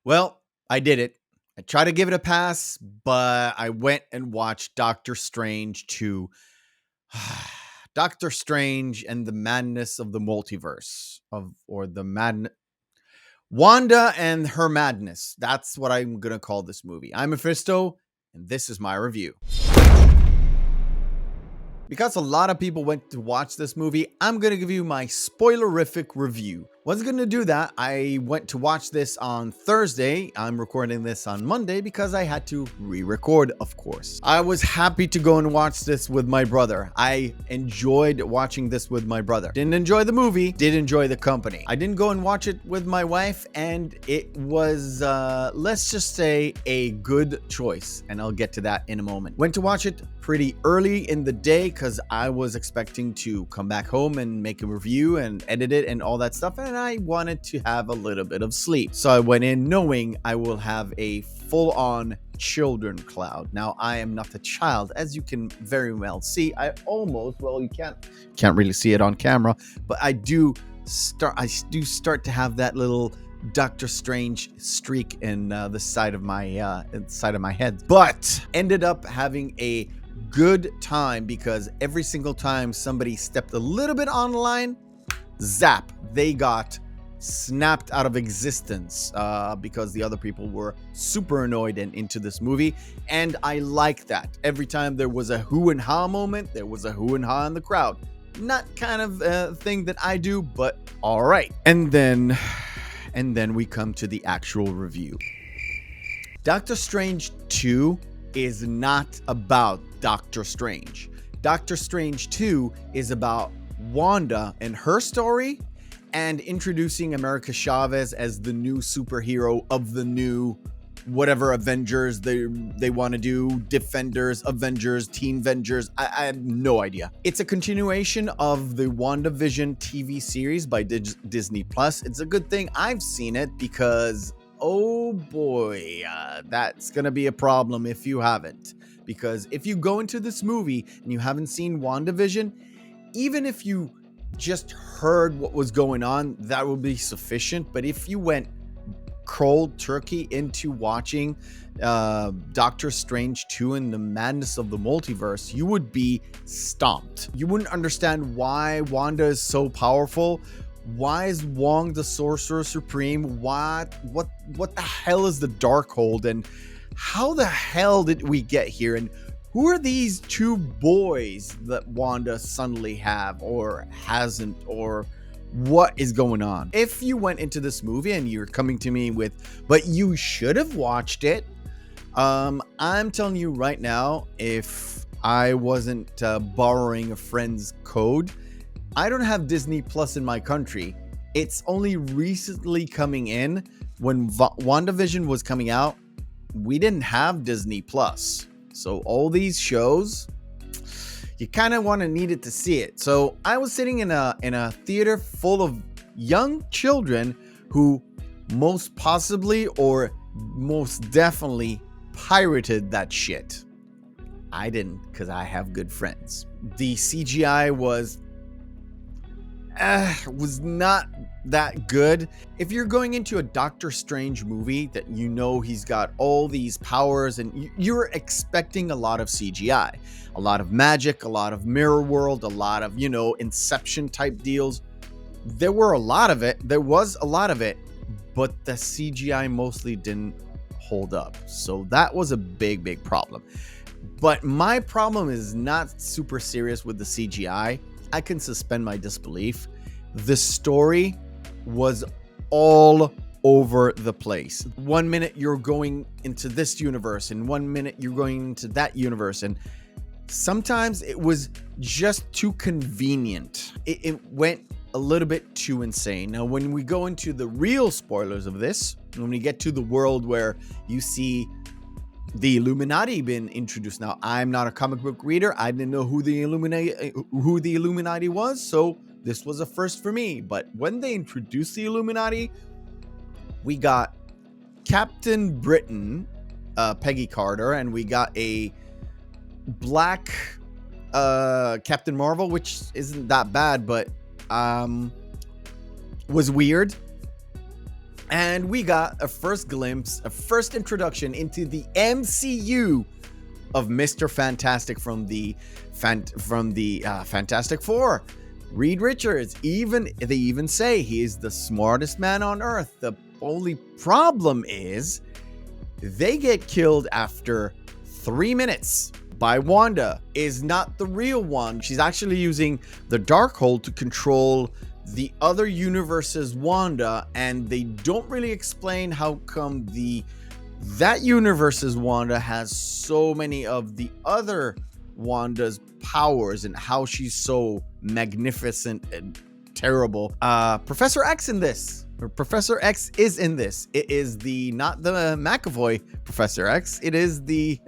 Well, I did it. I tried to give it a pass, but I went and watched Doctor Strange 2. Doctor Strange and the Madness of the Multiverse of or the Madness Wanda and Her Madness. That's what I'm going to call this movie. I'm Mephisto and this is my review. Because a lot of people went to watch this movie, I'm going to give you my spoilerific review. Wasn't going to do that. I went to watch this on Thursday. I'm recording this on Monday because I had to re-record, of course. I was happy to go and watch this with my brother. I enjoyed watching this with my brother. Didn't enjoy the movie, did enjoy the company. I didn't go and watch it with my wife, and it was, let's just say, a good choice. And I'll get to that in a moment. Went to watch it pretty early in the day because I was expecting to come back home and make a review and edit it and all that stuff, and I wanted to have a little bit of sleep. So I went in knowing I will have a full-on children cloud. Now, I am not a child, as you can very well see. You can't really see it on camera, but I do start to have that little Doctor Strange streak in the side of my head, but ended up having a good time because every single time somebody stepped a little bit online, zap, they got snapped out of existence because the other people were super annoyed and into this movie, and I like that. Every time there was a who and ha moment, there was a who and ha in the crowd. Not kind of thing that I do, but all right. And then we come to the actual review. Doctor Strange 2 is not about Doctor Strange. Doctor Strange 2 is about Wanda and her story and introducing America Chavez as the new superhero of the new whatever Avengers they want to do, Defenders, Avengers, Teen Vengers. I have no idea. It's a continuation of the WandaVision TV series by Disney Plus. It's a good thing I've seen it because, oh boy, that's gonna be a problem if you haven't. Because if you go into this movie and you haven't seen WandaVision, even if you just heard what was going on, that would be sufficient. But if you went cold turkey into watching Doctor Strange 2 and the Madness of the Multiverse, you would be stomped. You wouldn't understand why Wanda is so powerful. Why is Wong the Sorcerer Supreme? What the hell is the Darkhold? And how the hell did we get here? And who are these two boys that Wanda suddenly have or hasn't, or what is going on? If you went into this movie and you're coming to me with, but you should have watched it, I'm telling you right now, if I wasn't borrowing a friend's code, I don't have Disney Plus in my country. It's only recently coming in. When WandaVision was coming out, we didn't have Disney Plus. So all these shows, you kind of needed to see it. So I was sitting in a theater full of young children who most possibly or most definitely pirated that shit. I didn't, because I have good friends. The CGI was not that good. If you're going into a Doctor Strange movie that you know he's got all these powers and you're expecting a lot of CGI, a lot of magic, a lot of mirror world, a lot of, Inception type deals. There was a lot of it, but the CGI mostly didn't hold up. So that was a big problem. But my problem is not super serious with the CGI. I can suspend my disbelief. The story was all over the place. 1 minute you're going into this universe, and 1 minute you're going into that universe, and sometimes it was just too convenient. It went a little bit too insane. Now, when we go into the real spoilers of this, when we get to the world where you see the Illuminati been introduced. Now, I'm not a comic book reader. I didn't know who the Illuminati was, so this was a first for me. But when they introduced the Illuminati, we got Captain Britain, Peggy Carter, and we got a black Captain Marvel, which isn't that bad, but was weird. And we got a first glimpse, a first introduction into the MCU of Mr. Fantastic from the Fantastic Four. Reed Richards, they even say he is the smartest man on Earth. The only problem is they get killed after 3 minutes by Wanda. Is not the real one. She's actually using the Darkhold to control the other universe's Wanda, and they don't really explain how come that universe's Wanda has so many of the other Wanda's powers and how she's so magnificent and terrible. Professor X in this. Professor X is in this. It is not the McAvoy Professor X. It is the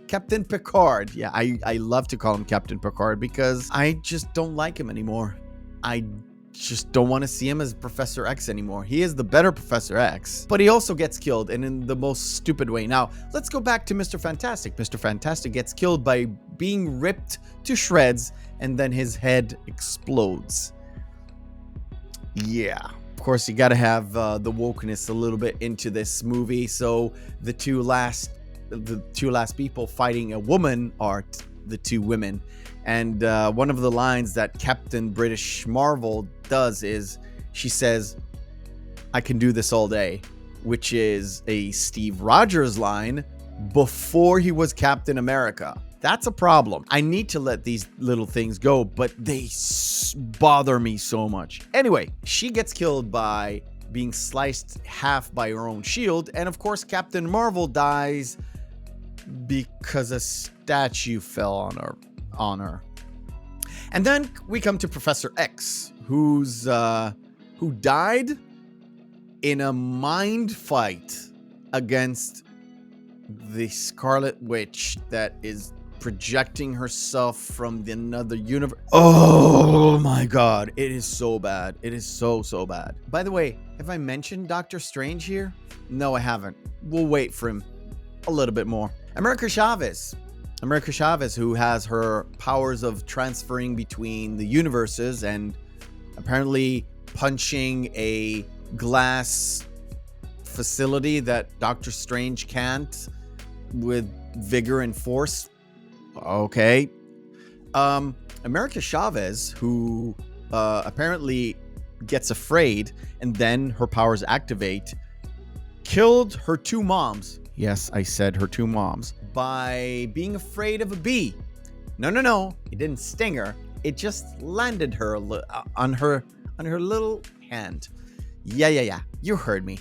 Captain Picard. Yeah, I love to call him Captain Picard because I just don't like him anymore. I just don't want to see him as Professor X anymore. He is the better Professor X, but he also gets killed, and in the most stupid way. Now, let's go back to Mr. Fantastic. Mr. Fantastic gets killed by being ripped to shreds, and then his head explodes. Yeah. Of course, you got to have the wokeness a little bit into this movie. So the two last people fighting a woman are the two women. And one of the lines that Captain British Marvel does is she says, "I can do this all day," which is a Steve Rogers line before he was Captain America. That's a problem. I need to let these little things go, but they bother me so much. Anyway, she gets killed by being sliced half by her own shield. And of course, Captain Marvel dies because a statue fell on her. And then we come to Professor X, who died in a mind fight against the Scarlet Witch that is projecting herself from another universe. Oh my god, it is so bad. It is so bad. By the way, have I mentioned Doctor Strange here? No, I haven't. We'll wait for him a little bit more. America Chavez, who has her powers of transferring between the universes and apparently punching a glass facility that Doctor Strange can't with vigor and force. Okay. America Chavez, who apparently gets afraid and then her powers activate, killed her two moms. Yes, I said her two moms. By being afraid of a bee. No. It didn't sting her. It just landed her on her little hand. Yeah. You heard me.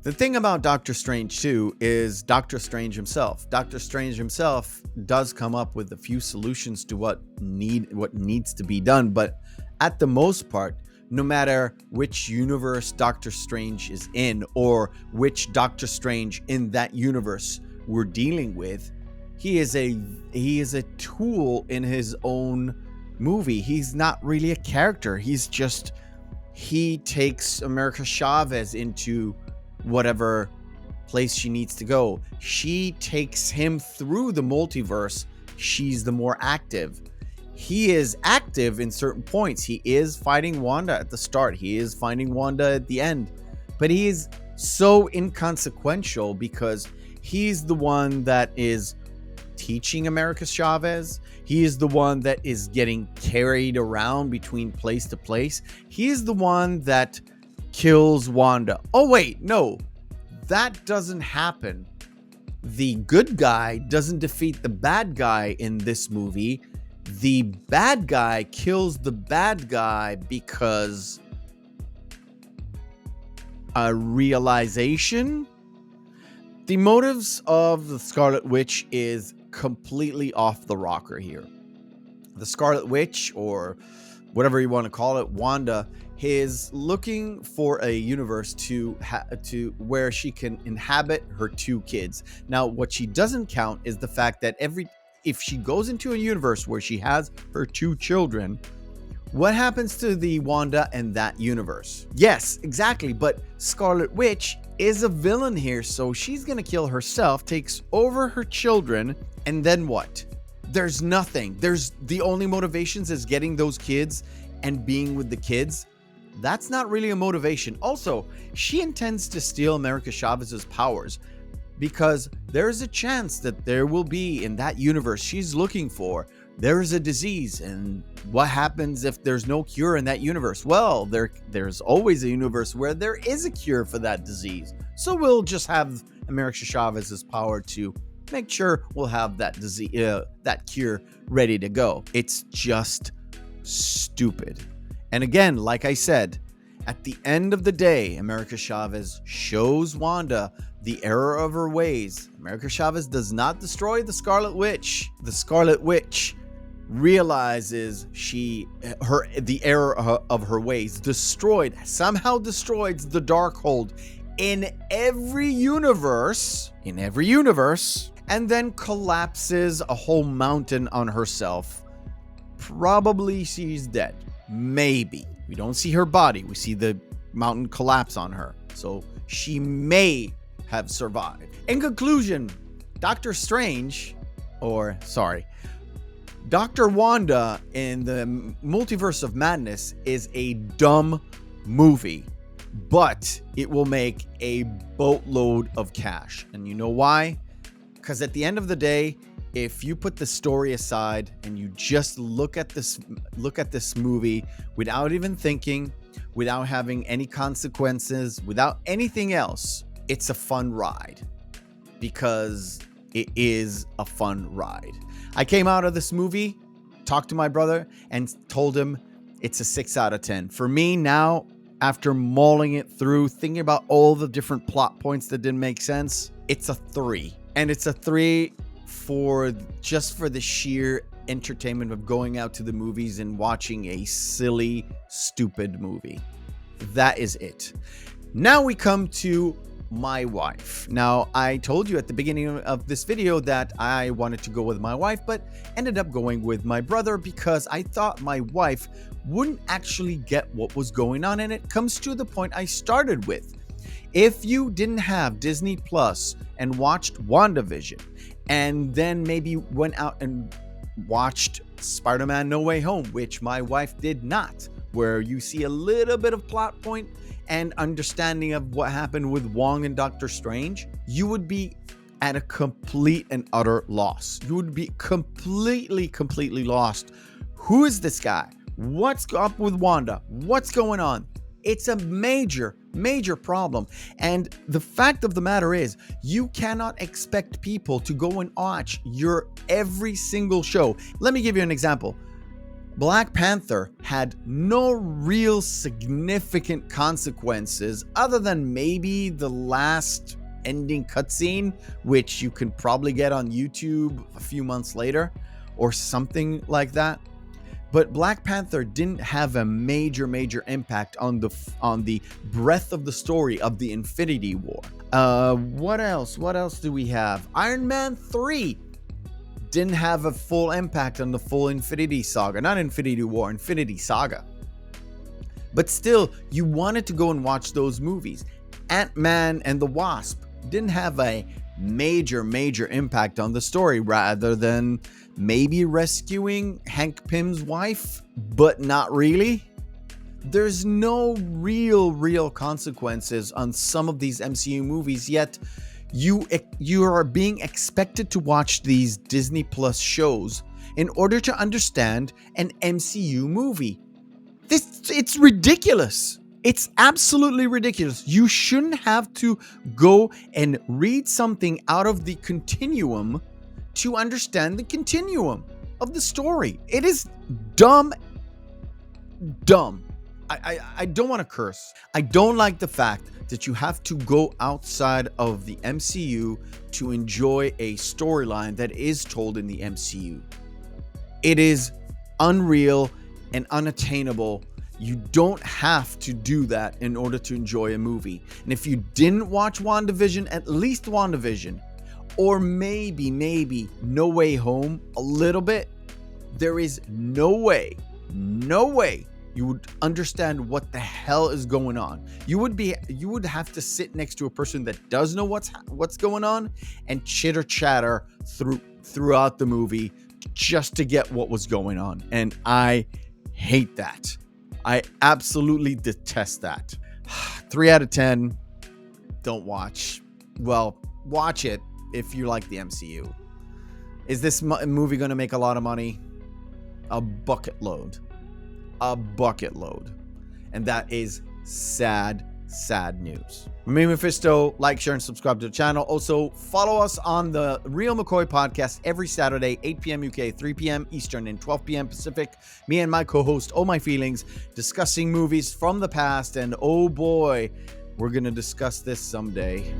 The thing about Doctor Strange 2 is Doctor Strange himself. Doctor Strange himself does come up with a few solutions to what needs to be done, but at the most part, no matter which universe Doctor Strange is in or which Doctor Strange in that universe we're dealing with, he is a tool in his own movie. He's not really a character. He takes America Chavez into whatever place she needs to go. She takes him through the multiverse. She's the more active. He is active in certain points. He is fighting Wanda at the start. He is fighting Wanda at the end. But he is so inconsequential because he's the one that is teaching America Chavez. He is the one that is getting carried around between place to place. He is the one that kills Wanda. Oh, wait, no. That doesn't happen. The good guy doesn't defeat the bad guy in this movie. The bad guy kills the bad guy because a realization. The motives of the Scarlet Witch is completely off the rocker here. The Scarlet Witch, or whatever you want to call it, Wanda, is looking for a universe to where she can inhabit her two kids. Now, what she doesn't count is the fact that if she goes into a universe where she has her two children, what happens to the Wanda in that universe? Yes, exactly. But Scarlet Witch is a villain here, so she's gonna kill herself, takes over her children, and then what? There's nothing. The only motivations is getting those kids and being with the kids. That's not really a motivation. Also, she intends to steal America Chavez's powers because there's a chance that there will be, in that universe she's looking for, there's a disease. And what happens if there's no cure in that universe? Well, there's always a universe where there is a cure for that disease. So we'll just have America Chavez's power to make sure we'll have that disease, that cure ready to go. It's just stupid. And again, like I said, at the end of the day, America Chavez shows Wanda the error of her ways. America Chavez does not destroy the Scarlet Witch. The Scarlet Witch realizes the error of her ways, somehow destroys the Darkhold in every universe, and then collapses a whole mountain on herself. Probably she's dead. Maybe. We don't see her body. We see the mountain collapse on her. So she may have survived. In conclusion, Dr. Wanda in the Multiverse of Madness is a dumb movie, but it will make a boatload of cash. And you know why? Because at the end of the day, if you put the story aside and you just look at this movie without even thinking, without having any consequences, without anything else, it's a fun ride. Because it is a fun ride. I came out of this movie, talked to my brother, and told him it's a 6 out of 10. For me now, after mulling it through, thinking about all the different plot points that didn't make sense, it's a 3. And it's a 3 for the sheer entertainment of going out to the movies and watching a silly, stupid movie. That is it. Now we come to my wife. Now, I told you at the beginning of this video that I wanted to go with my wife, but ended up going with my brother because I thought my wife wouldn't actually get what was going on. And it comes to the point I started with. If you didn't have Disney Plus and watched WandaVision, and then maybe went out and watched Spider-Man No Way Home, which my wife did not, where you see a little bit of plot point and understanding of what happened with Wong and Doctor Strange, you would be at a complete and utter loss. You would be completely lost. Who is this guy? What's up with Wanda? What's going on? It's a major problem. And the fact of the matter is, you cannot expect people to go and watch your every single show. Let me give you an example. Black Panther had no real significant consequences other than maybe the last ending cutscene, which you can probably get on YouTube a few months later or something like that. But Black Panther didn't have a major impact on the breadth of the story of the Infinity War. What else? What else do we have? Iron Man 3 didn't have a full impact on the full Infinity Saga. Not Infinity War, Infinity Saga. But still, you wanted to go and watch those movies. Ant-Man and the Wasp didn't have a major impact on the story, rather than maybe rescuing Hank Pym's wife, but not really. There's no real consequences on some of these MCU movies, yet you are being expected to watch these Disney Plus shows in order to understand an MCU movie. It's ridiculous. It's absolutely ridiculous. You shouldn't have to go and read something out of the continuum to understand the continuum of the story. It is dumb. I don't want to curse. I don't like the fact that you have to go outside of the MCU to enjoy a storyline that is told in the MCU. It is unreal and unattainable. You don't have to do that in order to enjoy a movie. And if you didn't watch WandaVision, at least WandaVision, or maybe No Way Home a little bit, there is no way you would understand what the hell is going on. You would have to sit next to a person that does know what's going on and chitter chatter throughout the movie just to get what was going on. And I hate that. I absolutely detest that. 3 out of 10. Don't watch. Well, watch it if you like the MCU. Is this movie going to make a lot of money? A bucket load. A bucket load. And that is sad, sad news. Me, Mephisto, like, share, and subscribe to the channel. Also, follow us on the Reel McCoy podcast every Saturday, 8 p.m. UK, 3 p.m. Eastern, and 12 p.m. Pacific. Me and my co-host, Oh My Feelings, discussing movies from the past. And oh boy, we're going to discuss this someday.